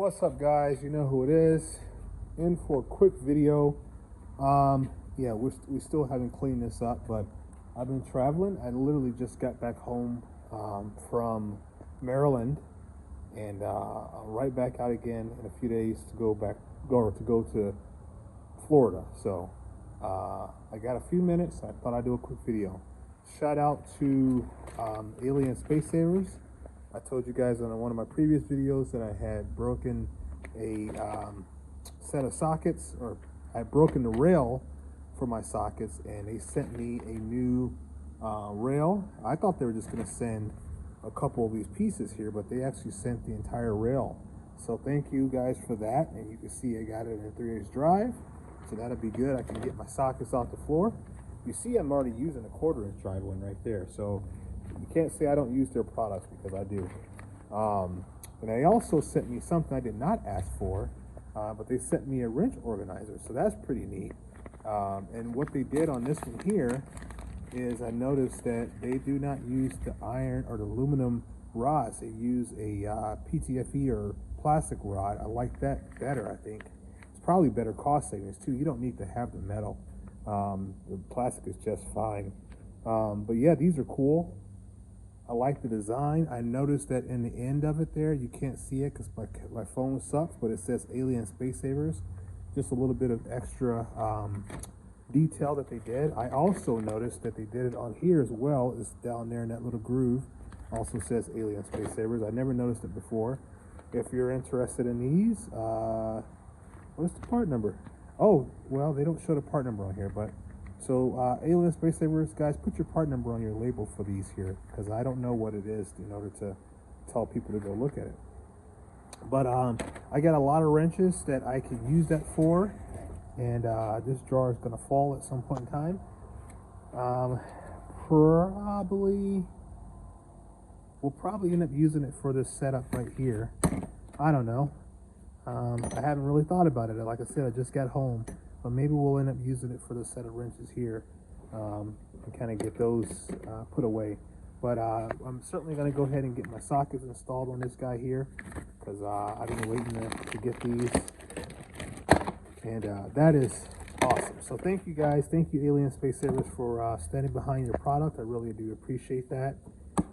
What's up, guys? You know who it is. In for a quick video. Yeah, we still haven't cleaned this up, but I've been traveling. I literally just got back home from Maryland, and I'm right back out again in a few days to go to Florida. So I got a few minutes. I thought I'd do a quick video. Shout out to Alien Space Savers. I told you guys on one of my previous videos that I had broken a set of sockets, or I had broken the rail for my sockets, and they sent me a new rail. I thought they were just going to send a couple of these pieces here, but they actually sent the entire rail. So thank you guys for that. And you can see I got it in a 3/8 drive, so that'll be good. I can get my sockets off the floor. You see I'm already using a 1/4" drive one right there, so you can't say I don't use their products, because I do. And they also sent me something I did not ask for, but they sent me a wrench organizer, so that's pretty neat. And what they did on this one here is, I noticed that they do not use the iron or the aluminum rods. They use a PTFE or plastic rod. I like that better. I think it's probably better cost savings too. You don't need to have the metal. The plastic is just fine. But yeah, these are cool. I like the design. I noticed that in the end of it there, you can't see it because my phone sucks, but it says Alien Space Savers. Just a little bit of extra detail that they did. I also noticed that they did it on here as well. It's down there in that little groove. Also says Alien Space Savers. I never noticed it before. If you're interested in these, what's the part number? Oh, well, they don't show the part number on here, but so Alien Space Savers, guys, put your part number on your label for these here, because I don't know what it is in order to tell people to go look at it. But I got a lot of wrenches that I could use that for, and this drawer is going to fall at some point in time. We'll probably end up using it for this setup right here. I don't know. I haven't really thought about it. Like I said, I just got home, but maybe we'll end up using it for the set of wrenches here, and kind of get those put away. But I'm certainly going to go ahead and get my sockets installed on this guy here, because I've been waiting to get these, and that is awesome. So thank you guys. Thank you, Alien Space Savers, for standing behind your product. I really do appreciate that.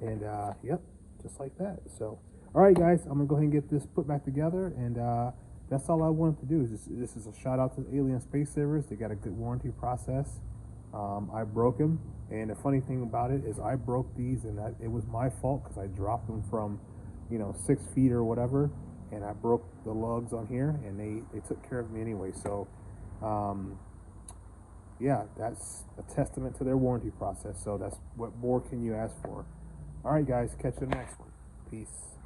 And yep, just like that. So all right, guys, I'm gonna go ahead and get this put back together, and that's all I wanted to do. This is a shout out to Alien Space Savers. They got a good warranty process. I broke them, and the funny thing about it is I broke these, and it was my fault, because I dropped them from 6 feet or whatever, and I broke the lugs on here, and they took care of me anyway. So yeah, that's a testament to their warranty process. So that's what more can you ask for. All right, guys, catch you in the next one. Peace.